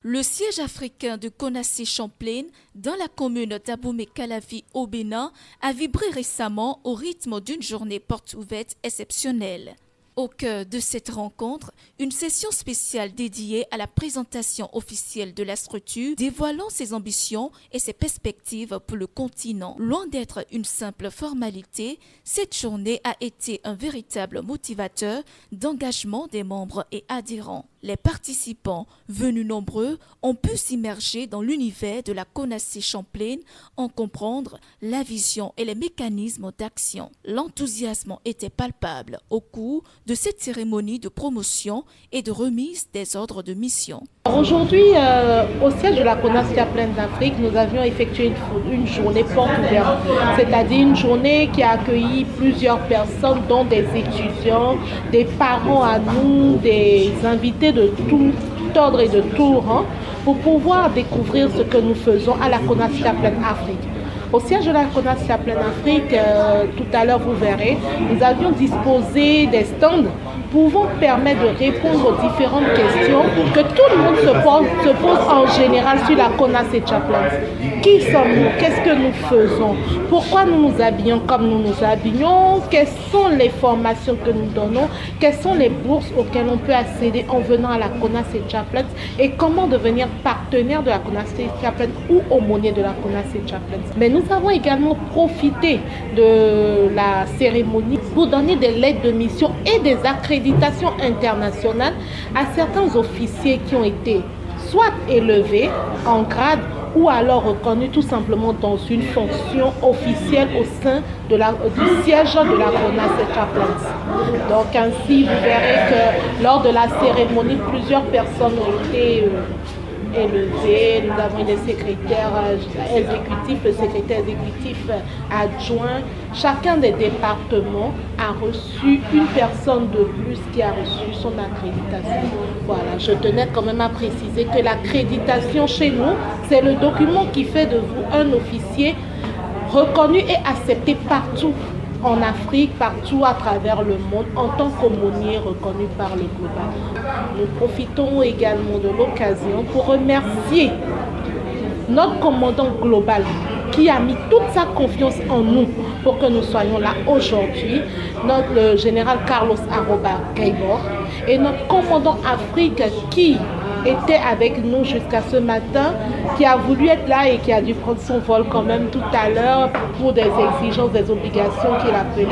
Le siège africain de Konassi-Champlain, dans la commune d'Abomey-Calavi au Bénin, a vibré récemment au rythme d'une journée porte ouverte exceptionnelle. Au cœur de cette rencontre, une session spéciale dédiée à la présentation officielle de la structure, dévoilant ses ambitions et ses perspectives pour le continent. Loin d'être une simple formalité, cette journée a été un véritable motivateur d'engagement des membres et adhérents. Les participants, venus nombreux, ont pu s'immerger dans l'univers de la Konassi-Champlain, en comprendre la vision et les mécanismes d'action. L'enthousiasme était palpable au cours de cette cérémonie de promotion et de remise des ordres de mission. Aujourd'hui, au siège de la Konassi-Champlain d'Afrique, nous avions effectué une journée porte ouverte, c'est-à-dire une journée qui a accueilli plusieurs personnes, dont des étudiants, des parents à nous, des invités de tout ordre et de tout rang, pour pouvoir découvrir ce que nous faisons à la Konassi-Champlain Afrique. Au siège de la Konassi-Champlain Afrique, tout à l'heure vous verrez, nous avions disposé des stands pouvant permettre de répondre aux différentes questions que tout le monde se pose en général sur la Konassi-Champlain. Qui sommes-nous? Qu'est-ce que nous faisons? Pourquoi nous nous habillons comme nous nous habillons? Quelles sont les formations que nous donnons? Quelles sont les bourses auxquelles on peut accéder en venant à la Konassi-Champlain? Et comment devenir partenaire de la Konassi-Champlain ou aumônier de la Konassi-Champlain? Mais nous avons également profité de la cérémonie pour donner des lettres de mission et des accréditations internationales à certains officiers qui ont été soit élevés en grade ou alors reconnus tout simplement dans une fonction officielle au sein du siège de la Konassi-Champlain. Donc ainsi, vous verrez que lors de la cérémonie, plusieurs personnes ont été élevés. Nous avons des secrétaires exécutifs, le secrétaire exécutif adjoint. Chacun des départements a reçu une personne de plus qui a reçu son accréditation. Voilà, je tenais quand même à préciser que l'accréditation chez nous, c'est le document qui fait de vous un officier reconnu et accepté partout en Afrique, partout à travers le monde, en tant qu'aumônier reconnu par le global. Nous profitons également de l'occasion pour remercier notre commandant global qui a mis toute sa confiance en nous pour que nous soyons là aujourd'hui, le général Carlos Aroba Gaibor, et notre commandant Afrique qui était avec nous jusqu'à ce matin, qui a voulu être là et qui a dû prendre son vol quand même tout à l'heure pour des exigences, des obligations qu'il appelait,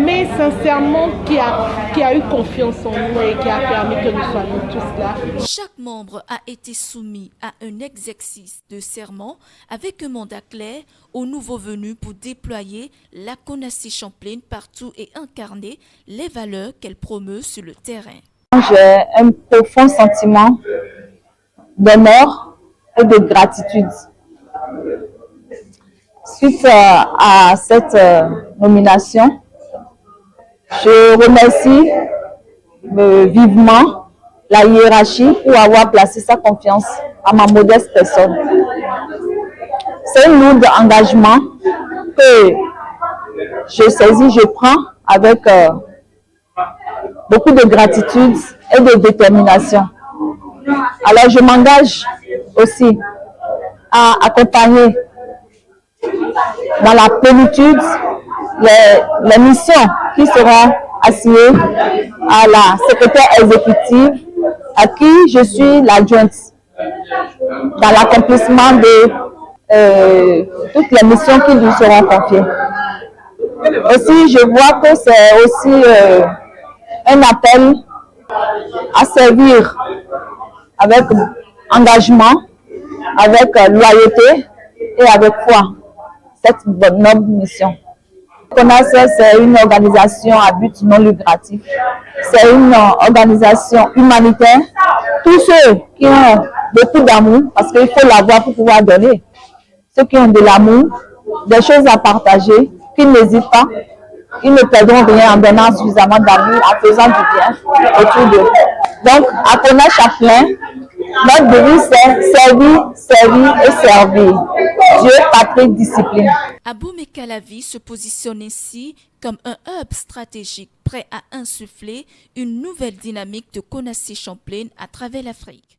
mais sincèrement qui a eu confiance en nous et qui a permis que nous soyons tous là. Chaque membre a été soumis à un exercice de serment avec un mandat clair aux nouveaux venus pour déployer la Konassi-Champlain partout et incarner les valeurs qu'elle promeut sur le terrain. J'ai un profond sentiment d'honneur et de gratitude. Suite à cette nomination, je remercie vivement la hiérarchie pour avoir placé sa confiance à ma modeste personne. C'est un lourd engagement que je saisis, je prends avec beaucoup de gratitude et de détermination. Alors je m'engage aussi à accompagner dans la plénitude les missions qui seront assignées à la secrétaire exécutive à qui je suis l'adjointe dans l'accomplissement de toutes les missions qui lui seront confiées. Aussi, je vois que c'est aussi un appel à servir avec engagement, avec loyauté et avec foi cette noble mission. CONASSE, c'est une organisation à but non lucratif. C'est une organisation humanitaire. Tous ceux qui ont beaucoup d'amour, parce qu'il faut l'avoir pour pouvoir donner, ceux qui ont de l'amour, des choses à partager, qui n'hésitent pas, ils ne perdront rien en donnant suffisamment d'amour, en faisant du bien autour d'eux. Donc, à Konassi-Champlain, notre devise c'est servir, servir et servir. Dieu, patrie, discipline. Abomey-Calavi se positionne ainsi comme un hub stratégique prêt à insuffler une nouvelle dynamique de Konassi-Champlain à travers l'Afrique.